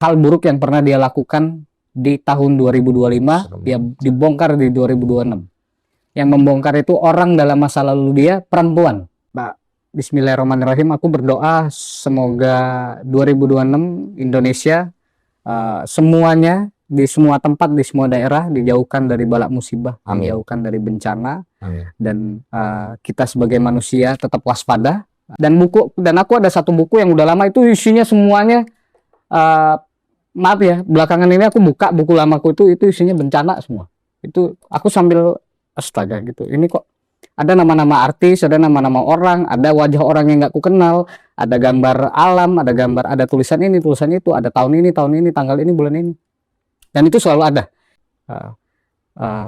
hal buruk yang pernah dia lakukan di tahun 2025, dia dibongkar di 2026. Yang membongkar itu orang dalam masa lalu dia perempuan. Bismillahirrahmanirrahim, aku berdoa semoga 2026 Indonesia semuanya, di semua tempat, di semua daerah dijauhkan dari bala musibah, dijauhkan dari bencana. Amin. Dan kita sebagai manusia tetap waspada. Dan aku ada satu buku yang udah lama, itu isinya semuanya maaf ya, belakangan ini aku buka buku lamaku itu isinya bencana semua. Itu aku sambil astaga gitu, ini kok ada nama-nama artis, ada nama-nama orang, ada wajah orang yang nggak ku kenal, ada gambar alam, ada tulisan ini, tulisan itu, ada tahun ini, tanggal ini, bulan ini. Dan itu selalu ada.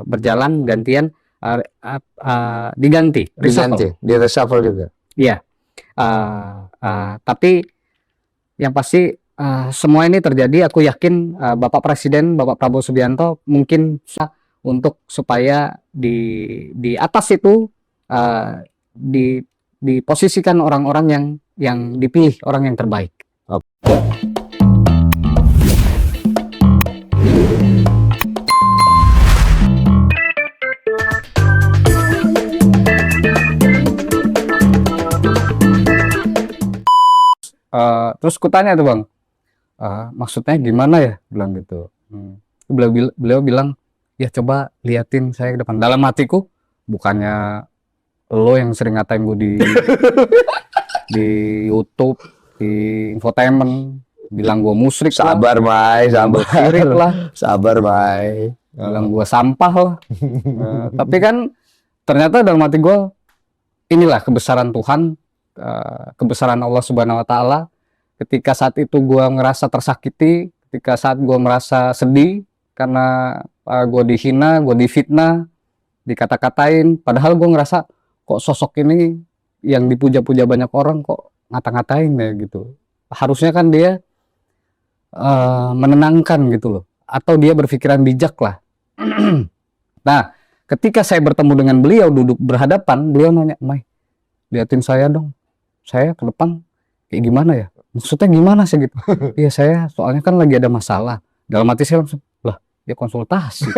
Berjalan gantian, diganti, di reshuffle juga. Iya. Tapi yang pasti semua ini terjadi, aku yakin Bapak Presiden, Bapak Prabowo Subianto mungkin untuk supaya di atas itu diposisikan orang-orang yang dipilih, orang yang terbaik. Terus kutanya tuh Bang, maksudnya gimana ya, bilang gitu. Beliau bilang, ya coba liatin saya ke depan. Dalam hatiku, bukannya lo yang sering ngatain gue di YouTube, di infotainment, bilang gue musyrik, sabar Mai, sabar Mai, bilang gue sampah lah. Tapi kan ternyata dalam hati gue, inilah kebesaran Tuhan, kebesaran Allah Subhanahu Wa Taala. Ketika saat itu gue ngerasa tersakiti, ketika saat gue merasa sedih karena gue dihina, gue difitnah, dikata-katain, padahal gue ngerasa kok sosok ini yang dipuja-puja banyak orang kok ngata-ngatain ya gitu. Harusnya kan dia menenangkan gitu loh, atau dia berpikiran bijak lah. Nah, ketika saya bertemu dengan beliau, duduk berhadapan, beliau nanya, Mai, liatin saya dong, saya ke depan kayak gimana ya? Maksudnya gimana sih gitu? Iya, saya soalnya kan lagi ada masalah. Dalam hati saya langsung, lah, dia konsultasi.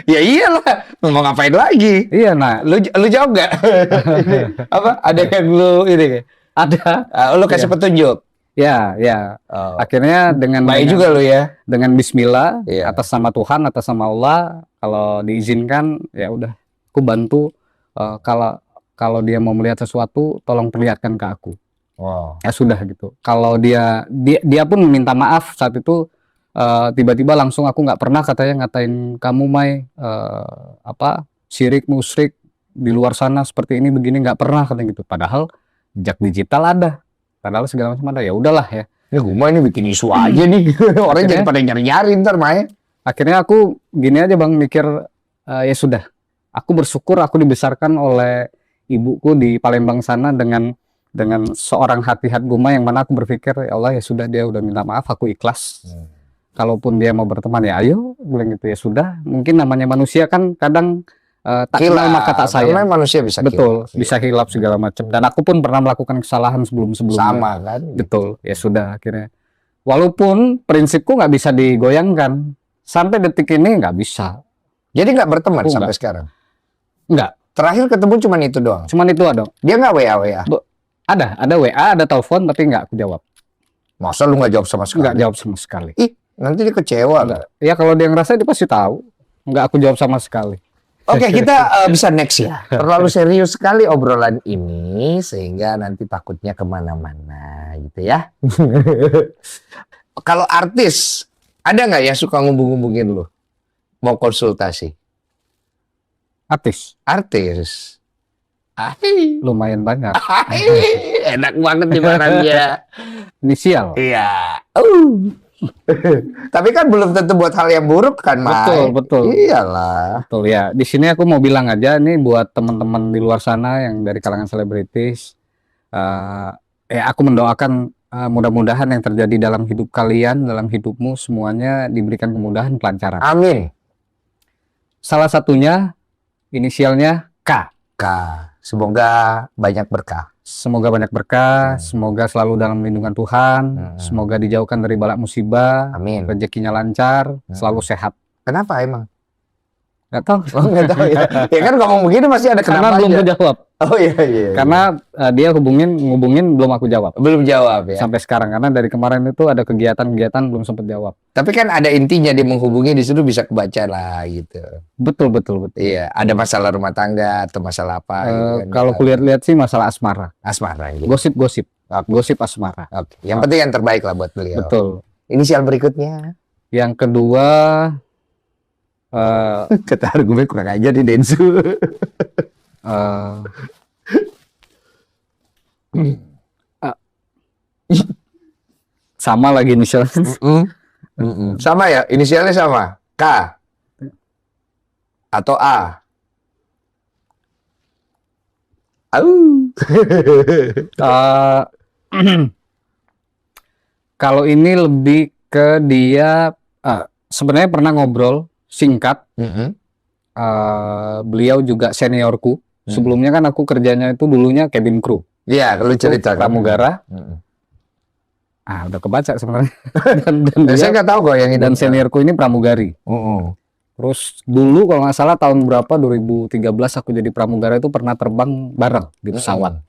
Ya iyalah, mau ngapain lagi? Iya, nah, lu jawab gak? Apa? Ada yang lu ini? Ada. Lu kasih petunjuk? Ya. Akhirnya baik juga lu ya. Dengan Bismillah, atas nama Tuhan, atas nama Allah, kalau diizinkan, ya udah, aku bantu. Kalau dia mau melihat sesuatu, tolong perlihatkan ke aku. Wow. Ya sudah gitu. Kalau dia pun minta maaf saat itu, tiba-tiba langsung, aku nggak pernah katanya ngatain kamu Mai, syirik musyrik di luar sana seperti ini begini, nggak pernah katanya gitu. Padahal jejak digital ada, padahal segala macam ada. Ya udahlah ya. Ya gue mah ini bikin isu aja nih. Orang jadi pada nyari-nyari ntar Mai. Akhirnya aku gini aja Bang, mikir ya sudah. Aku bersyukur aku dibesarkan oleh ibuku di Palembang sana dengan seorang hati Guma, yang mana aku berpikir ya Allah, ya sudah, dia udah minta maaf, aku ikhlas. Kalaupun dia mau berteman ya ayo, bilang gitu. Ya sudah, mungkin namanya manusia kan kadang tak kenal maka tak sayang. Manusia bisa betul, bisa hilap segala macam. Dan aku pun pernah melakukan kesalahan sebelumnya. Sama kan? Betul. Ya sudah, akhirnya. Walaupun prinsipku nggak bisa digoyangkan, sampai detik ini nggak bisa. Jadi nggak berteman sampai sekarang? Nggak. Terakhir ketemu cuman itu doang? Cuman itu doang. Dia nggak WA? Ada WA, ada telepon, tapi nggak aku jawab. Masa lu nggak jawab sama sekali? Nggak jawab sama sekali. Ih, nanti dia kecewa. Ya kalau dia ngerasa, dia pasti tahu. Nggak aku jawab sama sekali. Oke, kita bisa next ya. Terlalu serius sekali obrolan ini, sehingga nanti takutnya kemana-mana gitu ya. Kalau artis, ada nggak ya suka ngubung-ngubungin lu? Mau konsultasi? Artis? Lumayan banyak. Enak banget dimarahinnya. Inisial? Iya. Tapi kan belum tentu buat hal yang buruk kan, Mai? Betul. Iyalah. Betul ya. Di sini aku mau bilang aja nih buat teman-teman di luar sana yang dari kalangan selebritis. Aku mendoakan mudah-mudahan yang terjadi dalam hidup kalian, dalam hidupmu, semuanya diberikan kemudahan, kelancaran. Amin. Salah satunya inisialnya K. Semoga banyak berkah. semoga banyak berkah, semoga selalu dalam lindungan Tuhan, semoga dijauhkan dari bala musibah, Amin. rezekinya lancar, selalu sehat. Kenapa emang? Nggak tahu. Oh, nggak tahu ya. Ya kan ngomong begini masih ada Karena kenapa belum aja. kejawab. Oh iya. Karena dia ngubungin belum aku jawab belum jawab ya. sampai sekarang, karena dari kemarin itu ada kegiatan belum sempat jawab. Tapi kan ada intinya dia menghubungi, di situ bisa kebaca lah gitu. Betul. Iya, ada masalah rumah tangga atau masalah apa gitu kan. Kalau kulihat-lihat sih masalah asmara, Asmara gitu. gosip asmara. Oke. Yang penting yang terbaik lah buat beliau. Betul. Inisial berikutnya. Yang kedua, Kata argumen kurang aja di Densu. Sama lagi inisial. Sama ya, inisialnya sama. K atau A. Kalau ini lebih ke dia, sebenarnya pernah ngobrol singkat. Beliau juga seniorku. Sebelumnya kan aku kerjanya itu dulunya cabin crew. Iya, kalau cerita pramugara. Udah kebaca sebenarnya. dan saya nggak tahu kok yang ini. Dan seniorku ini pramugari. Terus dulu kalau nggak salah tahun berapa 2013 aku jadi pramugara itu pernah terbang bareng di pesawat.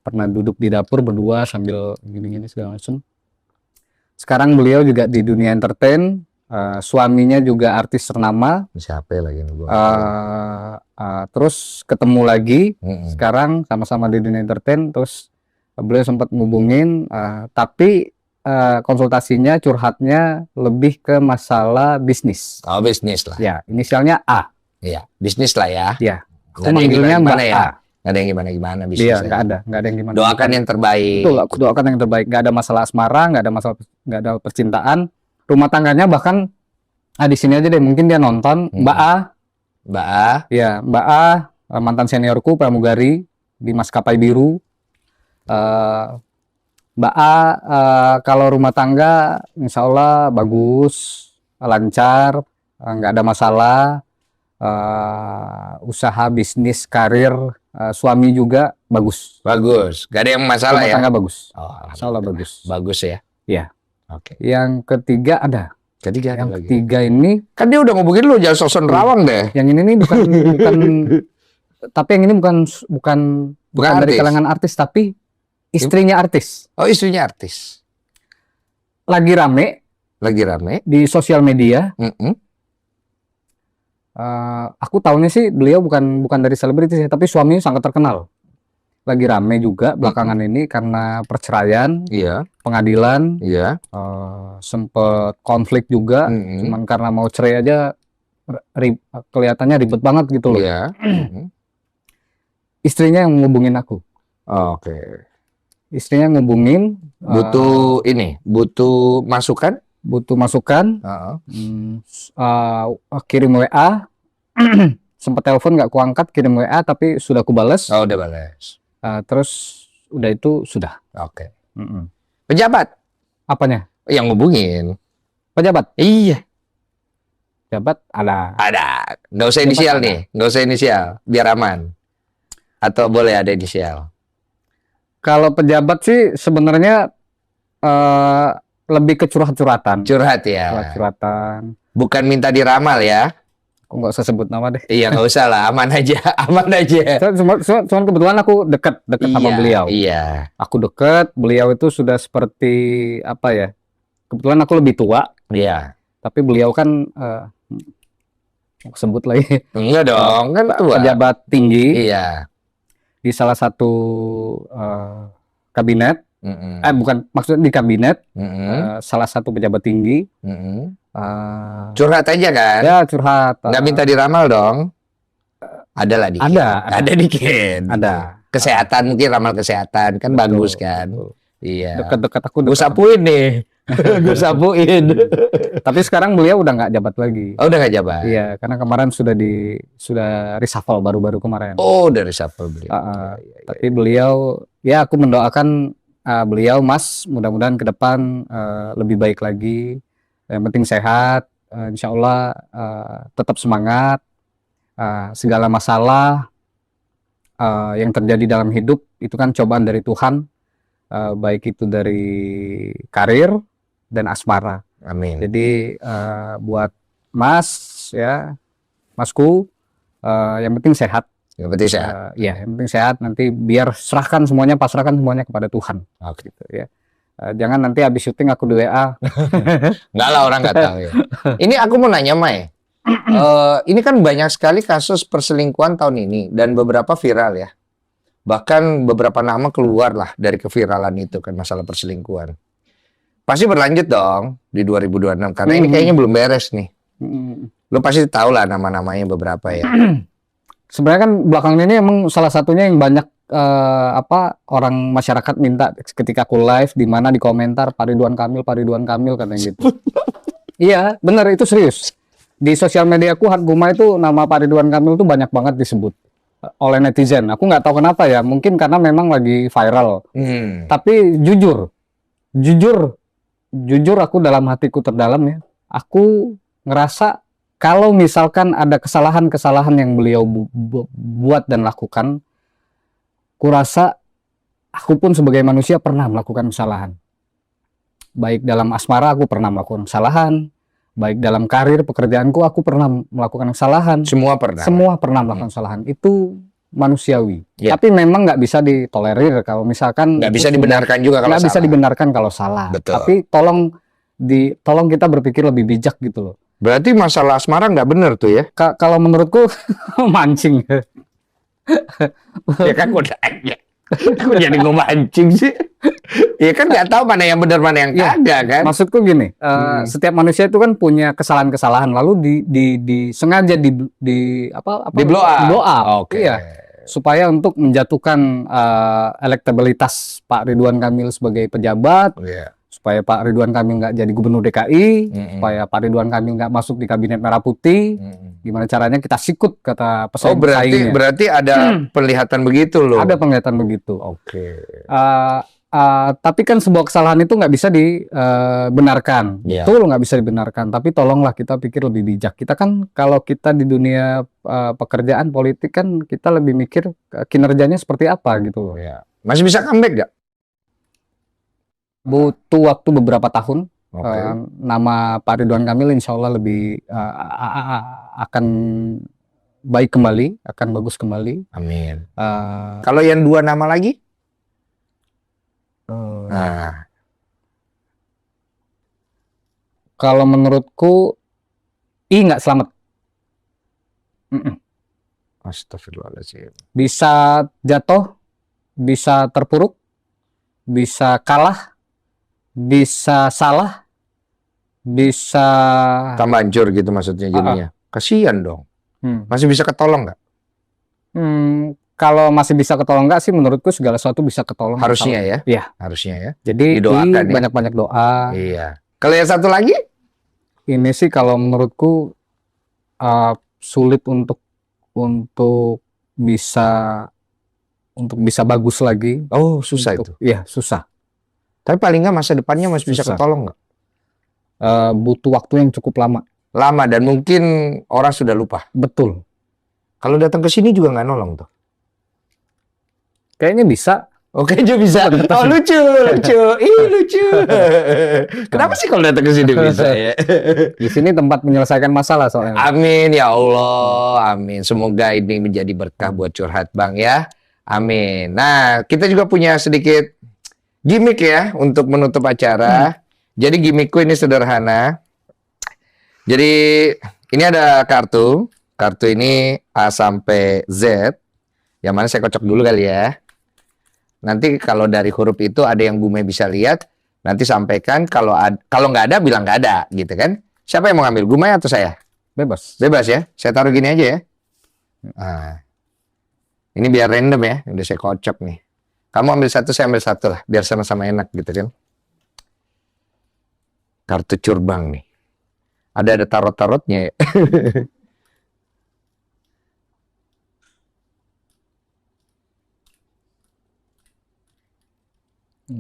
Pernah duduk di dapur berdua sambil gini-gini segala macam. Sekarang beliau juga di dunia entertain. Suaminya juga artis ternama. Siapa lagi nih? Terus ketemu lagi. Sekarang sama-sama di dunia entertain. Terus beliau sempat ngubungin, tapi konsultasinya, curhatnya lebih ke masalah bisnis. Oh, bisnis lah. Ya, inisialnya A. Iya, bisnis lah ya. Iya. Nggak Aku ada yang manggilnya Mbak gimana-gimana ya. A. Nggak ada yang gimana-gimana bisnis. Iya, ya. nggak ada yang gimana. Doakan yang terbaik. Betul, aku doakan yang terbaik. Nggak ada masalah asmara, nggak ada percintaan. Rumah tangganya bahkan, di sini aja deh, mungkin dia nonton. Mbak A. Mbak A. Ya, Mbak A, mantan seniorku pramugari di Maskapai Biru. Mbak A, kalau rumah tangga insya Allah bagus, lancar, nggak ada masalah. Usaha, bisnis, karir, suami juga bagus. Bagus, gak ada yang masalah Rumah ya. tangga bagus. Oh, Insya Allah bagus. Bagus ya. Iya. Oke. Yang ketiga ada. Ketiga ada Yang lagi. ketiga ini, Kan dia udah ngomongin lu jangan soson rawang deh. yang ini nih bukan tapi yang ini bukan dari artis. kalangan artis, tapi istrinya artis. Oh, istrinya artis. Lagi rame Lagi rame. di sosial media. Aku tahunya sih beliau bukan dari selebritis ya, tapi suaminya sangat terkenal. Lagi rame juga belakangan ini karena perceraian, Iya. pengadilan, Iya. sempet konflik juga. Cuman karena mau cerai aja kelihatannya ribet banget gitu loh. Iya. Istrinya yang ngubungin aku. Oke. Istrinya ngubungin, Butuh masukan. butuh masukan, kirim WA, sempat telepon nggak kuangkat, kirim WA tapi sudah aku bales. Oh, udah balas. Terus udah itu sudah. Oke. Pejabat Apanya? yang ngubungin. Pejabat? Iya. Pejabat ada. Ada. Nggak usah inisial Pejabat nih. Nggak usah inisial. Biar aman. Atau boleh ada inisial. Kalau pejabat sih sebenarnya lebih ke curhat-curhatan. Curhat ya. Curhat-curhatan. Bukan minta diramal ya. Aku nggak usah sebut nama deh. Iya, nggak usah lah. Aman aja. Aman aja. Cuman kebetulan aku dekat sama beliau. Iya. Aku dekat, beliau itu sudah seperti apa ya? Kebetulan aku lebih tua, Iya. tapi beliau kan aku sebut lagi Enggak dong. Kan tua. pejabat tinggi Iya. di salah satu kabinet. Bukan, maksudnya di kabinet, salah satu pejabat tinggi. Curhat aja kan? Ya curhat. Nggak minta diramal dong. Ada lah dikit. Ada dikit. Ada. Kesehatan mungkin, ramal kesehatan kan. Betul, Bagus kan. betul. Iya. Dekat-dekat aku Gue dekat. sapuin nih. Gue sapuin. Tapi sekarang beliau udah nggak jabat lagi. Oh, udah nggak jabat. Iya, karena kemarin sudah reshuffle baru-baru kemarin. Oh, dari reshuffle beliau. Tapi beliau, ya aku mendoakan beliau, Mas, mudah-mudahan ke depan lebih baik lagi. Yang penting sehat, insya Allah tetap semangat. Segala masalah yang terjadi dalam hidup itu kan cobaan dari Tuhan, baik itu dari karir dan asmara. Amin. Jadi buat Mas ya, Masku, yang penting sehat. Yang penting sehat. Ya, yang penting sehat. Nanti biar pasrahkan semuanya kepada Tuhan. Oke. Gitu ya. Jangan nanti habis syuting aku di WA. Enggak lah, orang nggak tahu ya. Ini aku mau nanya, Mai. Ini kan banyak sekali kasus perselingkuhan tahun ini dan beberapa viral ya. Bahkan beberapa nama keluar lah dari keviralan itu kan, masalah perselingkuhan. Pasti berlanjut dong di 2026 karena ini kayaknya belum beres nih. Lo pasti tahu lah nama-namanya beberapa ya. Sebenarnya kan belakangan ini emang salah satunya yang banyak orang masyarakat minta ketika aku live, di mana di komentar Pak Ridwan Kamil katanya gitu. Iya, benar, itu serius. Di sosial media aku Hatguma itu nama Pak Ridwan Kamil itu banyak banget disebut oleh netizen. Aku nggak tahu kenapa ya, mungkin karena memang lagi viral. Tapi jujur aku dalam hatiku terdalam ya, aku ngerasa kalau misalkan ada kesalahan-kesalahan yang beliau buat dan lakukan, kurasa aku pun sebagai manusia pernah melakukan kesalahan. Baik dalam asmara aku pernah melakukan kesalahan, baik dalam karir pekerjaanku aku pernah melakukan kesalahan. Semua pernah. Semua pernah melakukan kesalahan. Itu manusiawi. Ya. Tapi memang nggak bisa ditolerir kalau misalkan nggak bisa dibenarkan juga kalau nggak salah. bisa dibenarkan kalau salah. Betul. Tapi tolong kita berpikir lebih bijak gitu loh. Berarti masalah asmara nggak bener tuh ya? Kalau menurutku mancing. Ya kan udah aja. Aku jadi ngemancing sih. Ya kan nggak tahu mana yang benar mana yang kagak kan. Maksudku gini, setiap manusia itu kan punya kesalahan-kesalahan lalu sengaja di blow up. Oke. Iya. Supaya untuk menjatuhkan elektabilitas Pak Ridwan Kamil sebagai pejabat. Yeah. Supaya Pak Ridwan Kamil nggak jadi gubernur DKI, supaya Pak Ridwan Kamil nggak masuk di kabinet merah putih. Gimana caranya kita sikut, kata pesaingnya. Berarti ada penglihatan begitu loh. Ada penglihatan begitu. Oke. Tapi kan sebuah kesalahan itu nggak bisa dibenarkan. Betul, nggak bisa dibenarkan. Tapi tolonglah kita pikir lebih bijak. Kita kan kalau kita di dunia pekerjaan politik kan kita lebih mikir kinerjanya seperti apa gitu loh. Ya. Masih bisa comeback nggak? Butuh waktu beberapa tahun. Okay. Nama Pak Ridwan Kamil insya Allah lebih akan baik kembali, akan bagus kembali. Amin. Kalau yang dua nama lagi? Kalau menurutku nggak selamat. Astagfirullahaladzim. Bisa jatuh, bisa terpuruk, bisa kalah, bisa salah, bisa tambah hancur gitu maksudnya jadinya. Kasihan dong. Masih bisa ketolong nggak? Kalau masih bisa ketolong nggak sih, menurutku segala sesuatu bisa ketolong. Harusnya ya? Iya. Harusnya ya. Jadi didoakan ya? Banyak-banyak doa. Iya. Kalau yang satu lagi? Ini sih kalau menurutku sulit untuk bisa bagus lagi. Oh, susah itu. Iya, susah. Tapi paling nggak masa depannya masih bisa ketolong nggak? Butuh waktu yang cukup lama. Lama dan mungkin orang sudah lupa. Betul. Kalau datang ke sini juga nggak nolong tuh. Kayaknya bisa. Oke, aja bisa. Oh, lucu. Lucu. Kenapa sih kalau datang ke sini bisa ya? Di sini tempat menyelesaikan masalah soalnya. Amin ya Allah. Amin. Semoga ini menjadi berkah buat Curhat Bang ya. Amin. Nah, kita juga punya sedikit gimmick ya untuk menutup acara. Jadi gimmickku ini sederhana. Jadi ini ada kartu. Kartu ini A sampai Z. Yang mana saya kocok dulu kali ya. Nanti kalau dari huruf itu ada yang Bume bisa lihat, nanti sampaikan. Kalau nggak ada, bilang nggak ada, gitu kan? Siapa yang mau ngambil, Bume atau saya? Bebas. Bebas ya. Saya taruh gini aja ya. Nah, ini biar random ya. Udah saya kocok nih. Kamu ambil satu, saya ambil satu lah, biar sama-sama enak gitu kan? Kartu curbang nih. Ada tarot-tarotnya ya.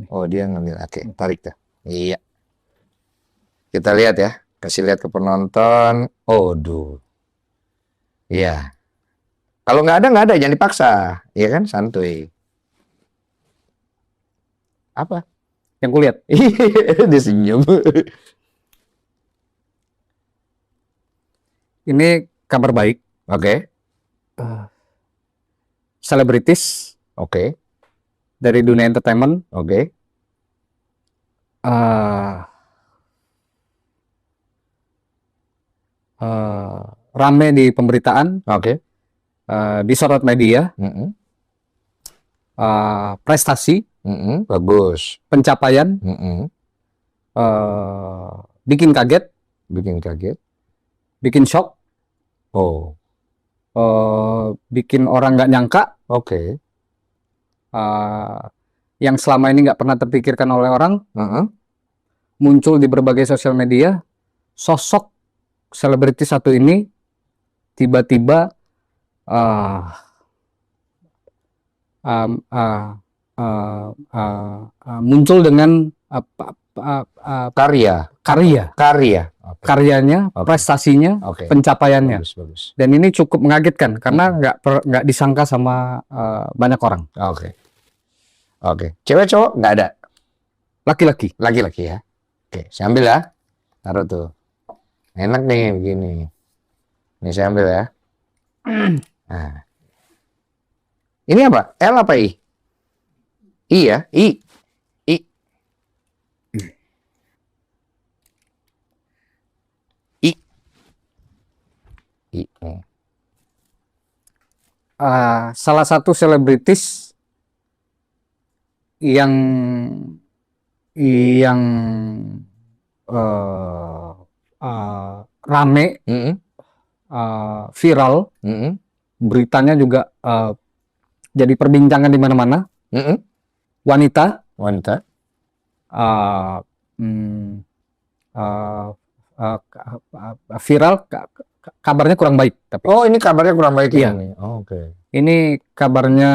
Oh, dia ngambil. Oke, tarik tuh. Iya. Kita lihat ya. Kasih lihat ke penonton. Oh, duh. Iya. Kalau nggak ada, jangan dipaksa, ya kan, santuy. Apa? Yang kulihat. Dia senyum. Ini kabar baik. Oke, Selebritis oke, dari dunia entertainment oke. eh, rame di pemberitaan, Oke. disorot media, Mm-mm, prestasi, bagus. pencapaian, Mm-mm, bikin kaget, bikin kaget. bikin shock, Oh, bikin orang nggak nyangka, oke. yang selama ini nggak pernah terpikirkan oleh orang, Mm-mm. muncul di berbagai sosial media. Sosok selebritis satu ini tiba-tiba muncul dengan Karya. karyanya, Oke. prestasinya, Oke. pencapaiannya. Bagus, bagus. Dan ini cukup mengagetkan karena nggak disangka sama banyak orang. Oke. Oke. Cewek cowok nggak ada. Laki-laki. Laki-laki ya. Oke, saya ambil ya. Taruh tuh. Enak nih begini. Ini saya ambil ya. Nah. Ini apa? L apa I? I ya? I. I. I. I. Salah satu selebritis yang rame, Mm-mm. viral, Mm-mm. beritanya juga jadi perbincangan di mana-mana. Mm-mm. Wanita, Wanita. viral, kabarnya kurang baik. Tapi Oh, ini kabarnya kurang baik Iya. ini. Oh, oke. ini kabarnya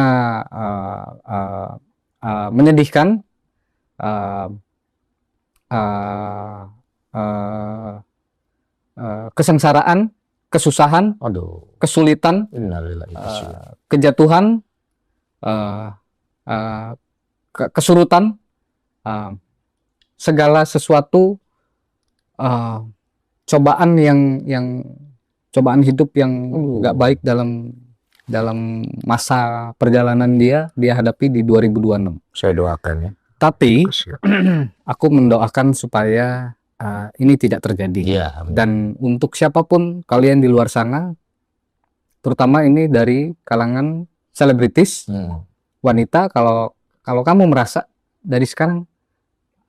menyedihkan. Kesengsaraan, kesusahan, Aduh. kesulitan, Innalillahi wa inna ilaihi kejatuhan, kesurutan, segala sesuatu, cobaan cobaan hidup yang nggak baik dalam masa perjalanan dia hadapi di 2026. Saya doakan ya. Tapi Kasihan. aku mendoakan supaya ini tidak terjadi. Iya. Dan untuk siapapun kalian di luar sana, terutama ini dari kalangan selebritis, wanita, kalau kamu merasa dari sekarang,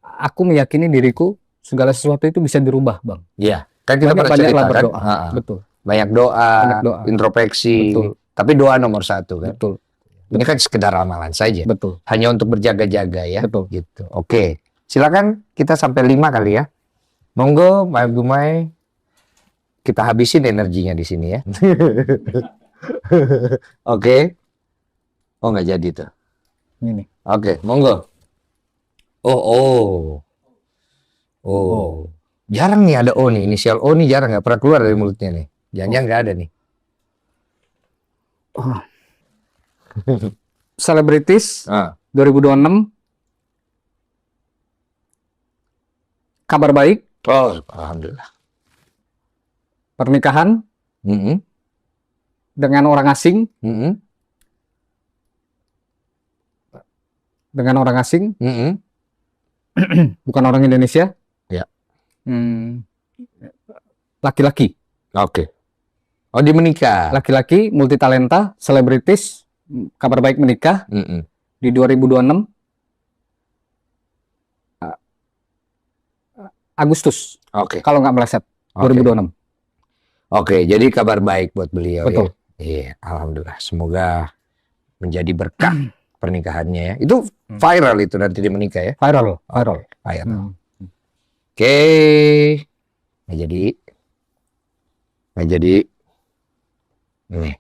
aku meyakini diriku segala sesuatu itu bisa dirubah, Bang. Iya. Kan kita pernah Banyaklah cerita kan. berdoa. Ha-ha. Betul, Banyak doa, Banyak doa. introspeksi. Betul. Tapi doa nomor satu kan. betul, Ini kan sekedar amalan saja. betul, Hanya untuk berjaga-jaga ya. betul. Gitu. Oke. Silakan kita sampai 5 kali ya. Monggo, Mbak Gumai. Kita habisin energinya di sini ya. Oke. Oh, nggak jadi tuh. Ini. Oke, monggo. Oh. Jarang nih ada O nih. Inisial O nih jarang, nggak pernah keluar dari mulutnya nih. Jangan-jangan nggak ada nih. Selebritis 2026, kabar baik, Oh, alhamdulillah. pernikahan Mm-mm. dengan orang asing, Mm-mm. Mm-mm. bukan orang Indonesia. Ya. Laki-laki. Oke. Oh, dia menikah. Laki-laki, multitalenta, selebritis, kabar baik menikah Mm-mm. di 2026 Agustus, Oke. kalau nggak meleset, Oke. 2026. Oke, jadi kabar baik buat beliau Betul. ya. Iya, alhamdulillah. Semoga menjadi berkah pernikahannya ya. Itu viral itu nanti dia menikah ya. Viral. Viral. Oke. Nggak jadi. Nih.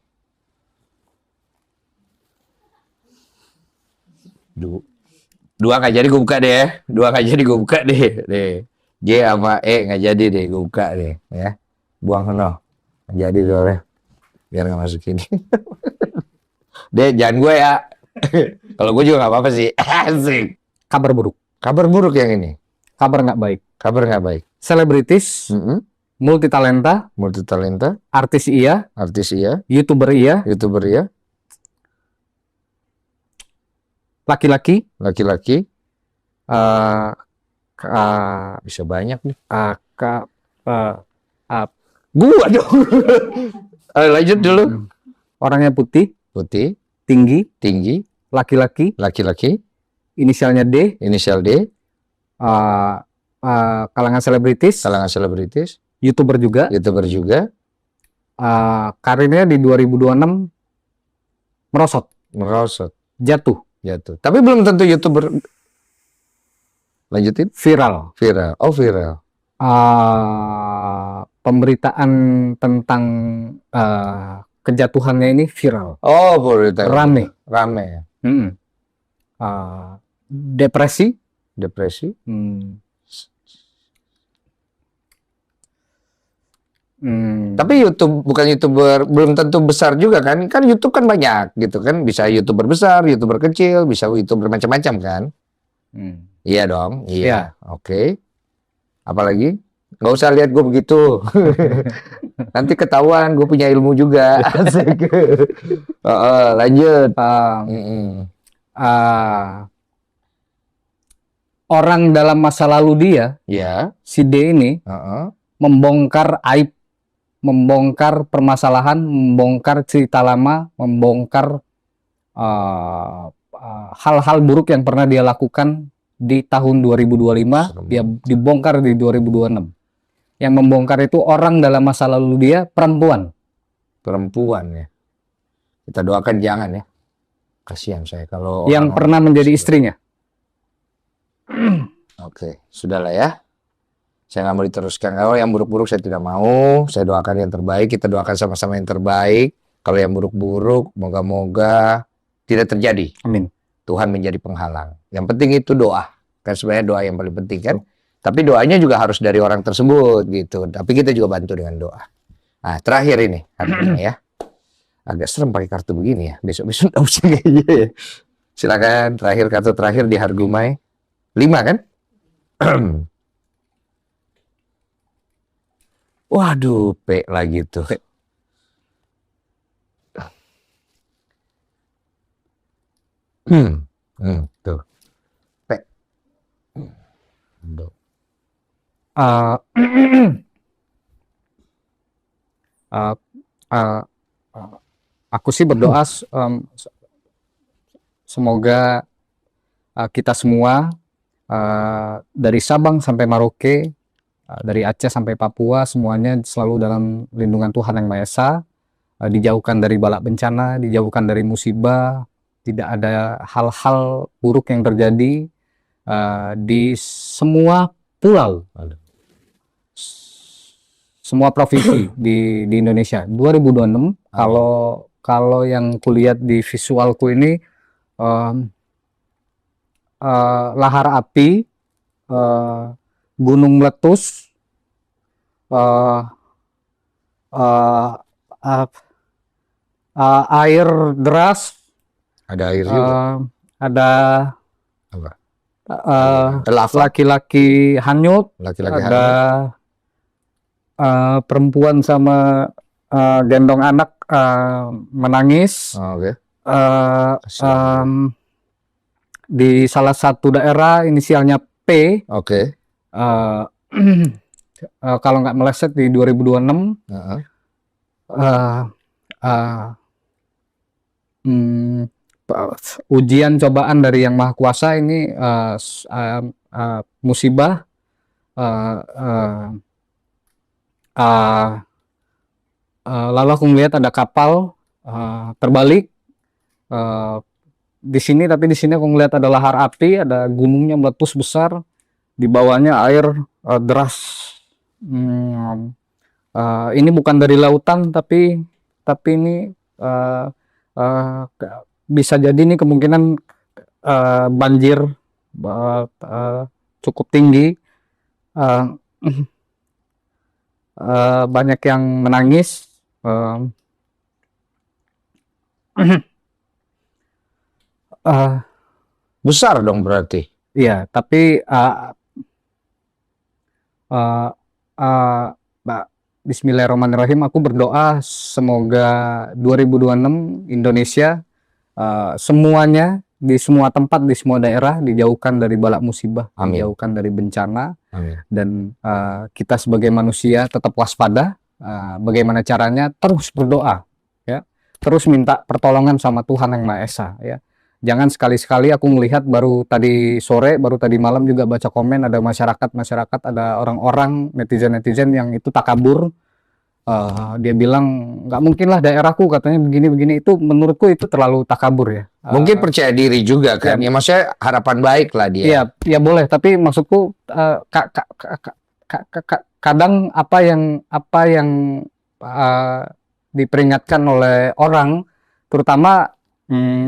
Dua nggak jadi gue buka deh ya. Deh. J sama E nggak jadi deh gue buka deh ya. Buang sono. Nggak jadi soalnya. biar nggak masuk ini. Deh, jangan gue ya. Kalau gue juga nggak apa-apa sih. Asik. Kabar buruk. Kabar buruk yang ini. Kabar nggak baik. Kabar nggak baik. Selebritis, multi talenta, Multi talenta, artis iya, artis iya, YouTuber iya, YouTuber iya, laki-laki, laki-laki, eh, ka- bisa banyak nih. ka- eh, Gua dong. Ayo lanjut dulu. orangnya putih, Putih, tinggi, tinggi, laki-laki, laki-laki, inisialnya D, inisial D, kalangan selebritis, kalangan selebritis, YouTuber juga. YouTuber juga, Karirnya di 2026 merosot, merosot, jatuh, jatuh. Tapi belum tentu YouTuber. Lanjutin. viral. Viral. Oh, viral. Pemberitaan tentang kejatuhannya ini viral, Oh, berita. rame. Rame. Depresi. Depresi. Tapi YouTube bukan YouTuber, belum tentu besar juga kan? Kan YouTube kan banyak gitu kan, bisa YouTuber besar, YouTuber kecil, bisa YouTuber macam-macam kan? Iya dong, iya. Oke. Apalagi? Nggak usah lihat gue begitu. Nanti ketahuan gue punya ilmu juga. Asik. Lanjut. Orang dalam masa lalu dia, Ya. si D ini, membongkar aib, membongkar permasalahan, membongkar cerita lama, membongkar hal-hal buruk yang pernah dia lakukan di tahun 2025, dia dibongkar di 2026. Yang membongkar itu orang dalam masa lalu dia, perempuan. Perempuan ya. Kita doakan jangan ya. Kasihan saya kalau yang pernah menjadi istrinya. Oke, sudahlah ya. Saya nggak mau diteruskan. Kalau yang buruk-buruk saya tidak mau. Saya doakan yang terbaik. Kita doakan sama-sama yang terbaik. Kalau yang buruk-buruk, moga-moga tidak terjadi. Amin. Tuhan menjadi penghalang. Yang penting itu doa. Kan sebenarnya doa yang paling penting kan. Tapi doanya juga harus dari orang tersebut gitu. Tapi kita juga bantu dengan doa. Nah, terakhir ini kartunya ya. Agak serem pakai kartu begini ya. Besok-besok nggak usah kayaknya ya. Silakan terakhir, kartu terakhir di Hargumai. 5 kan? Waduh, P lagi tuh. Tuh. P. Aku sih berdoa semoga kita semua dari Sabang sampai Merauke, dari Aceh sampai Papua, semuanya selalu dalam lindungan Tuhan Yang Maha Esa, dijauhkan dari bala bencana, dijauhkan dari musibah, tidak ada hal-hal buruk yang terjadi di semua pulau, semua provinsi di Indonesia. 2026 kalau yang kulihat di visualku ini, lahar api, gunung meletus, air deras, ada air juga. ada Apa? Lava. laki-laki hanyut, Laki-laki ada perempuan sama gendong anak menangis. Oke. Di salah satu daerah inisialnya P. Oke. Kalau nggak meleset di 2026. Ujian cobaan dari Yang Maha Kuasa ini, musibah, lalu aku melihat ada kapal terbalik di sini, tapi di sini aku melihat ada lahar api, ada gunungnya meletus besar, di bawahnya air deras. Ini bukan dari lautan, tapi ini bisa jadi ini kemungkinan banjir cukup tinggi. Banyak yang menangis, Eh, Besar dong berarti. iya, tapi eh, Mbak, Bismillahirrahmanirrahim. Aku berdoa semoga 2026 Indonesia semuanya di semua tempat, di semua daerah dijauhkan dari balak musibah, Amin. dijauhkan dari bencana, Amin. dan kita sebagai manusia tetap waspada. Bagaimana caranya? Terus berdoa, ya, terus minta pertolongan sama Tuhan Yang Maha Esa, ya. Jangan sekali-sekali aku melihat baru tadi sore, baru tadi malam juga baca komen ada masyarakat, ada orang-orang netizen yang itu takabur. Dia bilang nggak mungkin lah daerahku katanya begini-begini. Itu menurutku itu terlalu takabur, ya. Mungkin percaya diri juga kan. Ya maksudnya harapan baik lah dia. Iya, ya boleh. Tapi maksudku kadang apa yang diperingatkan oleh orang, terutama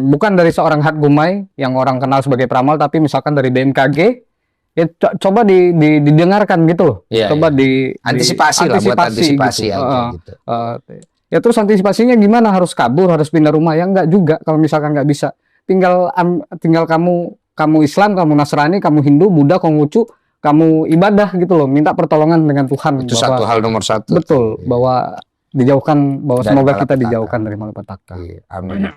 bukan dari seorang Hatgumai yang orang kenal sebagai peramal, tapi misalkan dari BMKG, ya coba didengarkan gitu loh. Iya, Coba antisipasi lah, buat antisipasi gitu. aja gitu. Ya terus antisipasinya gimana? Harus kabur, harus pindah rumah? Ya enggak juga. Kalau misalkan nggak bisa, tinggal kamu Islam, kamu Nasrani, kamu Hindu, Buddha, Konghucu, kamu ibadah gitu loh, minta pertolongan dengan Tuhan. Itu satu hal nomor satu. Betul, bahwa semoga kita malapetaka. dijauhkan dari malapetaka. Iya, amin.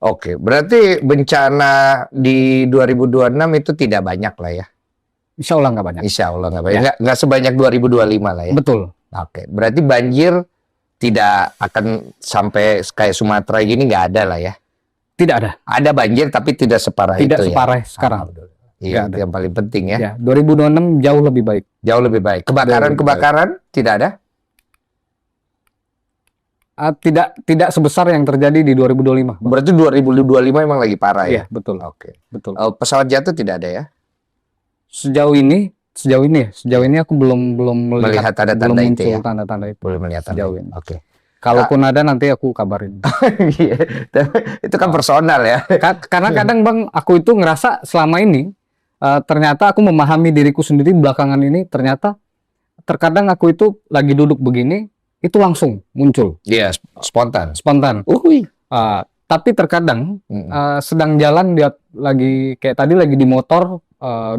Oke, berarti bencana di 2026 itu tidak banyak lah ya. Insya Allah nggak banyak. Insya Allah nggak banyak. Nggak sebanyak 2025 lah ya. Betul. Oke, berarti banjir tidak akan sampai kayak Sumatera gini, nggak ada lah ya. Tidak ada. Ada banjir tapi tidak separah Tidak itu separah ya. sekarang. Iya, Nggak itu yang paling penting ya. Ya, 2026 jauh lebih baik. Jauh lebih baik. Kebakaran tidak ada? Tidak sebesar yang terjadi di 2025. Berarti 2025 emang lagi parah Iya, ya? betul. Oke. Betul. Pesawat jatuh tidak ada ya? Sejauh ini aku belum Melihat belum tanda-tanda itu muncul ya? tanda-tanda itu. Boleh melihat tanda. Sejauh ini. Oke. Kalaupun ada nanti aku kabarin. Iya, itu kan personal ya. Karena kadang Bang, aku itu ngerasa selama ini ternyata aku memahami diriku sendiri belakangan ini, ternyata terkadang aku itu lagi duduk begini itu langsung muncul Iya, spontan. tapi terkadang sedang jalan dia lagi kayak tadi lagi di motor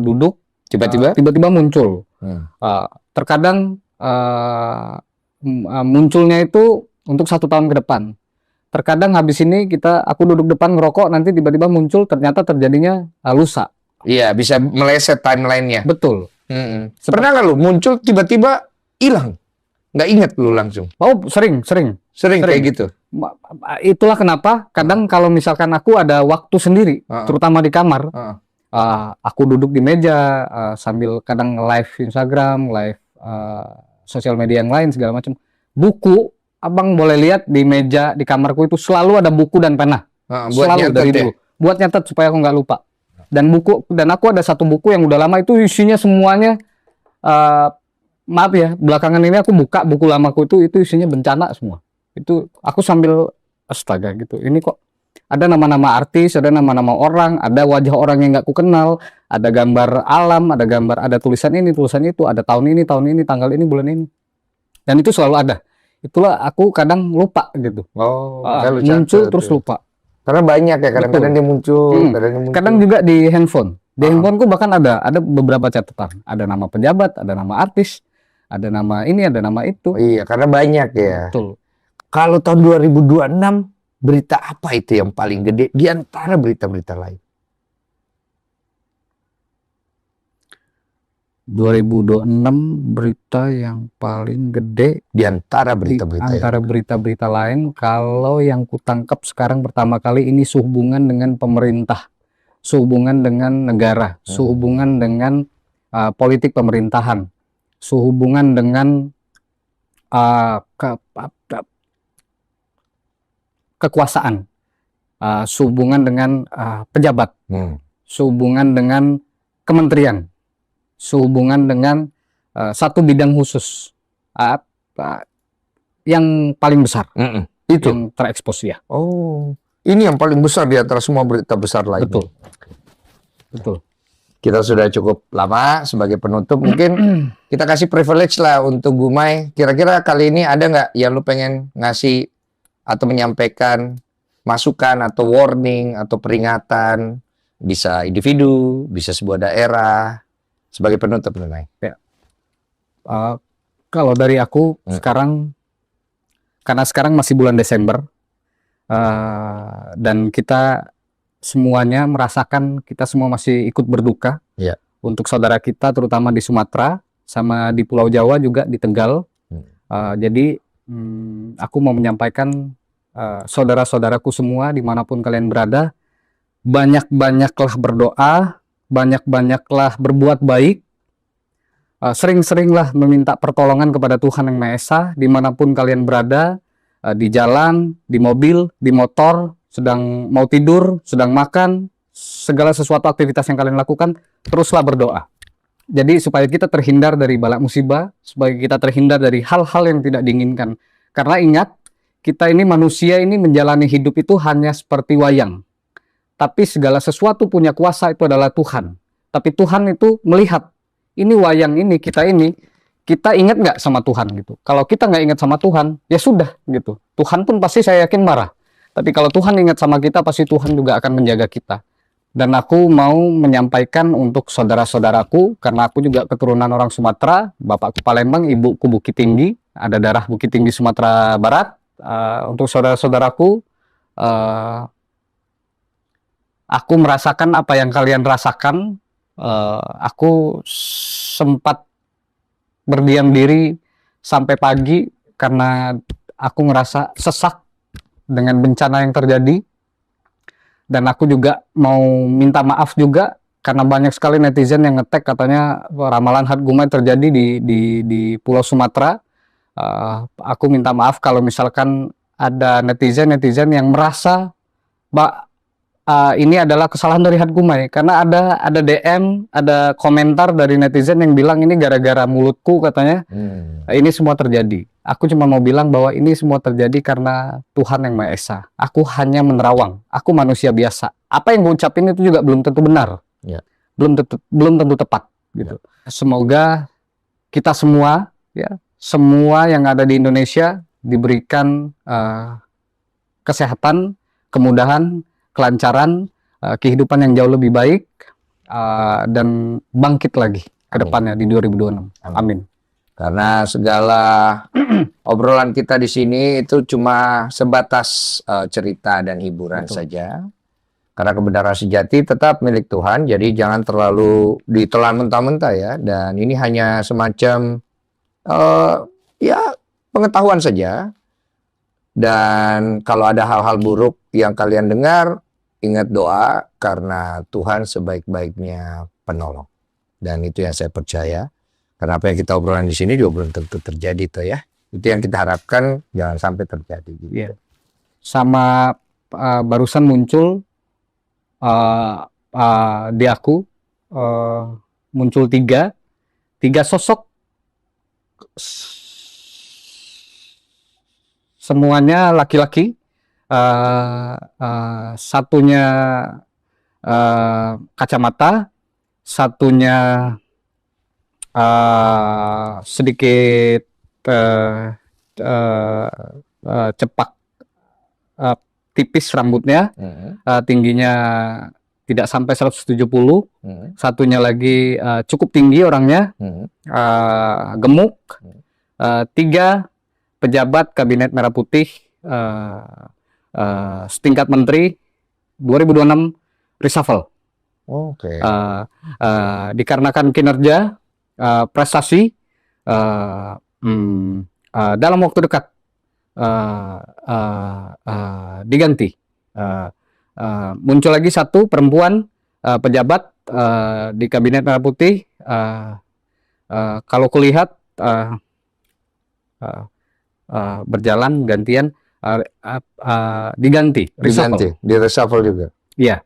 duduk tiba-tiba muncul. Terkadang munculnya itu untuk 1 tahun ke depan. Terkadang habis ini aku duduk depan ngerokok, nanti tiba-tiba muncul ternyata terjadinya lusa. Iya, bisa meleset timelinenya. Betul. Pernah nggak lu muncul tiba-tiba hilang? Nggak inget lu langsung? Oh, sering. Kayak gitu? Itulah kenapa kadang kalau misalkan aku ada waktu sendiri, terutama di kamar, aku duduk di meja sambil kadang live Instagram, live sosial media yang lain segala macam. Buku, Abang boleh lihat di meja di kamarku itu selalu ada buku dan pena. Buat Selalu nyatet dari ya? dulu. Buat nyatet supaya aku nggak lupa. Dan aku ada satu buku yang udah lama itu isinya semuanya maaf ya, belakangan ini aku buka buku lamaku itu isinya bencana semua. Itu aku sambil astaga gitu. Ini kok ada nama-nama artis, ada nama-nama orang, ada wajah orang yang nggak ku kenal, ada gambar alam, ada tulisan ini, tulisan itu, ada tahun ini, tanggal ini, bulan ini. Dan itu selalu ada. Itulah aku kadang lupa gitu. Muncul terus lupa. Karena banyak ya, kadang-kadang dia muncul, kadang juga di handphone. Di handphoneku bahkan ada beberapa catatan. Ada nama pejabat, ada nama artis, ada nama ini, ada nama itu. Oh iya, karena banyak ya. Betul. Kalau tahun 2026, berita apa itu yang paling gede di antara berita-berita lain? 2026 berita yang paling gede Di antara berita-berita lain, kalau yang kutangkap sekarang pertama kali ini sehubungan dengan pemerintah, sehubungan dengan negara, sehubungan dengan politik pemerintahan, sehubungan dengan kekuasaan, sehubungan dengan pejabat, sehubungan dengan kementerian, sehubungan dengan satu bidang khusus yang paling besar, itu yang terekspos ya. Oh, ini yang paling besar di antara semua berita besar lain. Betul. Kita sudah cukup lama sebagai penutup, mungkin kita kasih privilege lah untuk Gumai. Kira-kira kali ini ada nggak yang lu pengen ngasih atau menyampaikan masukan atau warning atau peringatan, bisa individu, bisa sebuah daerah, sebagai penutup Gunai. Kalau dari aku sekarang, karena sekarang masih bulan Desember, dan kita semuanya merasakan, kita semua masih ikut berduka untuk saudara kita, terutama di Sumatera, sama di Pulau Jawa juga, di Tegal. Jadi aku mau menyampaikan, saudara-saudaraku semua dimanapun kalian berada, banyak-banyaklah berdoa, banyak-banyaklah berbuat baik, sering-seringlah meminta pertolongan kepada Tuhan Yang Maha Esa, dimanapun kalian berada, di jalan, di mobil, di motor, sedang mau tidur, sedang makan, segala sesuatu aktivitas yang kalian lakukan, teruslah berdoa. Jadi supaya kita terhindar dari bala musibah, supaya kita terhindar dari hal-hal yang tidak diinginkan. Karena ingat, kita ini manusia ini menjalani hidup itu hanya seperti wayang. Tapi segala sesuatu punya kuasa itu adalah Tuhan. Tapi Tuhan itu melihat, ini wayang ini, kita ingat nggak sama Tuhan gitu. Kalau kita nggak ingat sama Tuhan, ya sudah gitu. Tuhan pun pasti saya yakin marah. Tapi kalau Tuhan ingat sama kita, pasti Tuhan juga akan menjaga kita. Dan aku mau menyampaikan untuk saudara-saudaraku, karena aku juga keturunan orang Sumatera, bapakku Palembang, ibuku Bukit Tinggi, ada darah Bukit Tinggi Sumatera Barat. Untuk saudara-saudaraku, aku merasakan apa yang kalian rasakan. Aku sempat berdiam diri sampai pagi karena aku ngerasa sesak dengan bencana yang terjadi. Dan aku juga mau minta maaf juga karena banyak sekali netizen yang ngetek katanya ramalan Hat Gumai terjadi di Pulau Sumatera. Aku minta maaf kalau misalkan ada netizen yang merasa ini adalah kesalahan dari Hat Gumai, karena ada DM, ada komentar dari netizen yang bilang ini gara-gara mulutku katanya. Ini semua terjadi. Aku cuma mau bilang bahwa ini semua terjadi karena Tuhan Yang Maha Esa. Aku hanya menerawang. Aku manusia biasa. Apa yang gue ucapin itu juga belum tentu benar. Belum tentu tepat gitu. Semoga kita semua semua yang ada di Indonesia diberikan kesehatan, kemudahan, kelancaran, kehidupan yang jauh lebih baik, dan bangkit lagi ke depannya di 2026. Amin. Karena segala obrolan kita di sini itu cuma sebatas cerita dan hiburan saja. Karena kebenaran sejati tetap milik Tuhan, jadi jangan terlalu ditelan mentah-mentah ya. Dan ini hanya semacam pengetahuan saja. Dan kalau ada hal-hal buruk yang kalian dengar, ingat doa karena Tuhan sebaik-baiknya penolong. Dan itu yang saya percaya. Karena apa yang kita obrolan di sini juga belum tentu terjadi tuh ya. Itu yang kita harapkan jangan sampai terjadi. Gitu. Sama barusan muncul di aku muncul tiga sosok, semuanya laki-laki. Satunya kacamata, satunya sedikit cepak, tipis rambutnya, tingginya tidak sampai 170, satunya lagi cukup tinggi orangnya, gemuk, 3 pejabat kabinet merah putih, setingkat menteri, 2026 reshuffle. Dikarenakan kinerja, prestasi, dalam waktu dekat diganti. Muncul lagi satu perempuan pejabat di kabinet merah putih. Kalau kulihat berjalan gantian, diganti, di reshuffle juga. Iya.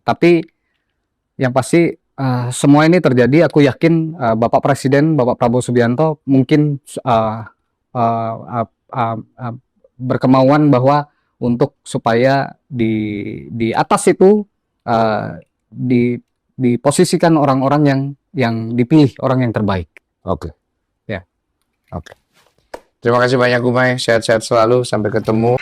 Tapi yang pasti semua ini terjadi, aku yakin Bapak Presiden, Bapak Prabowo Subianto mungkin berkemauan bahwa untuk supaya di atas itu diposisikan orang-orang yang dipilih, orang yang terbaik. Oke. Ya. Oke. Terima kasih banyak Gumai, sehat-sehat selalu, sampai ketemu.